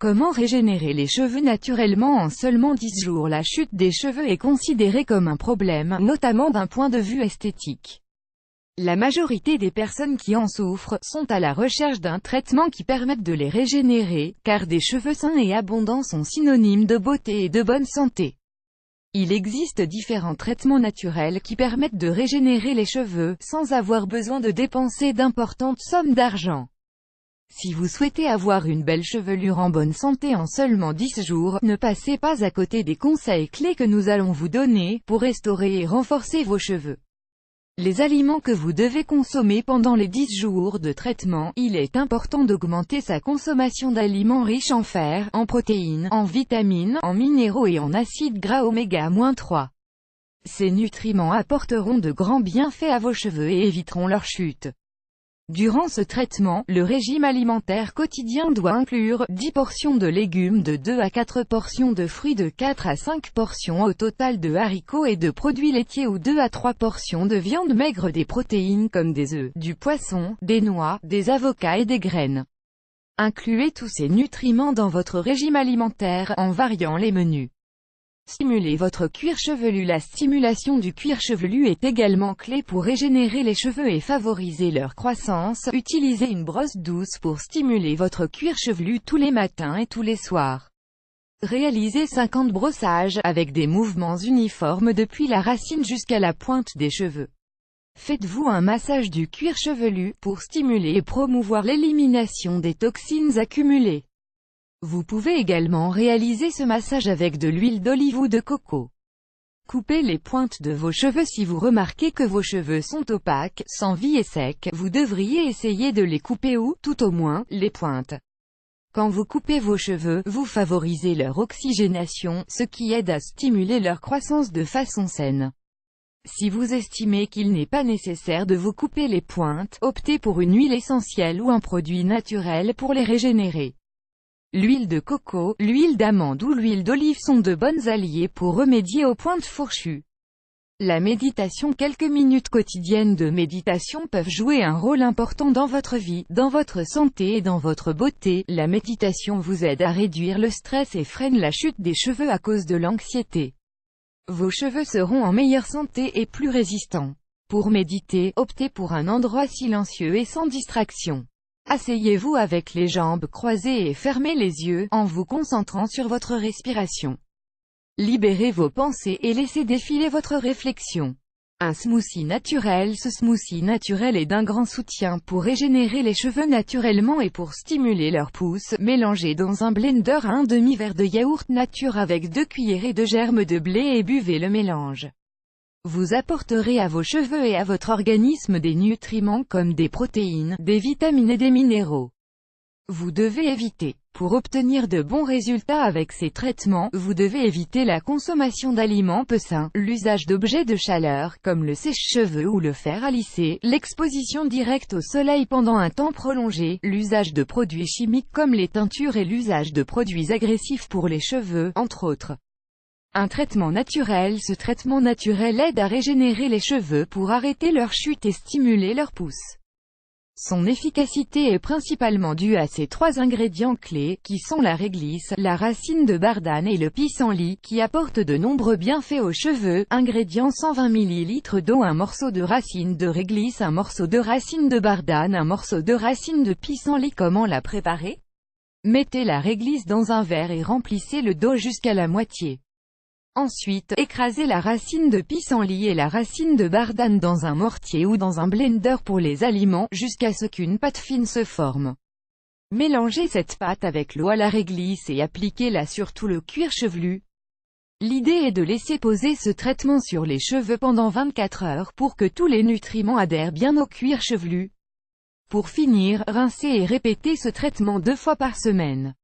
Comment régénérer les cheveux naturellement en seulement 10 jours? La chute des cheveux est considérée comme un problème, notamment d'un point de vue esthétique. La majorité des personnes qui en souffrent sont à la recherche d'un traitement qui permette de les régénérer, car des cheveux sains et abondants sont synonymes de beauté et de bonne santé. Il existe différents traitements naturels qui permettent de régénérer les cheveux, sans avoir besoin de dépenser d'importantes sommes d'argent. Si vous souhaitez avoir une belle chevelure en bonne santé en seulement 10 jours, ne passez pas à côté des conseils clés que nous allons vous donner, pour restaurer et renforcer vos cheveux. Les aliments que vous devez consommer pendant les 10 jours de traitement. Il est important d'augmenter sa consommation d'aliments riches en fer, en protéines, en vitamines, en minéraux et en acides gras oméga-3. Ces nutriments apporteront de grands bienfaits à vos cheveux et éviteront leur chute. Durant ce traitement, le régime alimentaire quotidien doit inclure 10 portions de légumes, de 2 à 4 portions de fruits, de 4 à 5 portions au total de haricots et de produits laitiers ou 2 à 3 portions de viande maigre, des protéines comme des œufs, du poisson, des noix, des avocats et des graines. Incluez tous ces nutriments dans votre régime alimentaire, en variant les menus. Stimuler votre cuir chevelu. La stimulation du cuir chevelu est également clé pour régénérer les cheveux et favoriser leur croissance. Utilisez une brosse douce pour stimuler votre cuir chevelu tous les matins et tous les soirs. Réalisez 50 brossages, avec des mouvements uniformes depuis la racine jusqu'à la pointe des cheveux. Faites-vous un massage du cuir chevelu, pour stimuler et promouvoir l'élimination des toxines accumulées. Vous pouvez également réaliser ce massage avec de l'huile d'olive ou de coco. Coupez les pointes de vos cheveux. Si vous remarquez que vos cheveux sont opaques, sans vie et secs, vous devriez essayer de les couper ou, tout au moins, les pointes. Quand vous coupez vos cheveux, vous favorisez leur oxygénation, ce qui aide à stimuler leur croissance de façon saine. Si vous estimez qu'il n'est pas nécessaire de vous couper les pointes, optez pour une huile essentielle ou un produit naturel pour les régénérer. L'huile de coco, l'huile d'amande ou l'huile d'olive sont de bonnes alliés pour remédier aux pointes fourchues. La méditation. Quelques minutes quotidiennes de méditation peuvent jouer un rôle important dans votre vie, dans votre santé et dans votre beauté. La méditation vous aide à réduire le stress et freine la chute des cheveux à cause de l'anxiété. Vos cheveux seront en meilleure santé et plus résistants. Pour méditer, optez pour un endroit silencieux et sans distraction. Asseyez-vous avec les jambes croisées et fermez les yeux, en vous concentrant sur votre respiration. Libérez vos pensées et laissez défiler votre réflexion. Un smoothie naturel. Ce smoothie naturel est d'un grand soutien pour régénérer les cheveux naturellement et pour stimuler leur pousse. Mélangez dans un blender un demi-verre de yaourt nature avec 2 cuillerées de germes de blé et buvez le mélange. Vous apporterez à vos cheveux et à votre organisme des nutriments comme des protéines, des vitamines et des minéraux. Vous devez éviter. Pour obtenir de bons résultats avec ces traitements, vous devez éviter la consommation d'aliments peu sains, l'usage d'objets de chaleur, comme le sèche-cheveux ou le fer à lisser, l'exposition directe au soleil pendant un temps prolongé, l'usage de produits chimiques comme les teintures et l'usage de produits agressifs pour les cheveux, entre autres. Un traitement naturel. Ce traitement naturel aide à régénérer les cheveux pour arrêter leur chute et stimuler leur pousse. Son efficacité est principalement due à ces 3 ingrédients clés, qui sont la réglisse, la racine de bardane et le pissenlit, qui apportent de nombreux bienfaits aux cheveux. Ingrédients: 120 ml d'eau, un morceau de racine de réglisse, un morceau de racine de bardane, un morceau de racine de pissenlit. Comment la préparer? Mettez la réglisse dans un verre et remplissez-le d'eau jusqu'à la moitié. Ensuite, écrasez la racine de pissenlit et la racine de bardane dans un mortier ou dans un blender pour les aliments, jusqu'à ce qu'une pâte fine se forme. Mélangez cette pâte avec l'eau à la réglisse et appliquez-la sur tout le cuir chevelu. L'idée est de laisser poser ce traitement sur les cheveux pendant 24 heures pour que tous les nutriments adhèrent bien au cuir chevelu. Pour finir, rincez et répétez ce traitement 2 fois par semaine.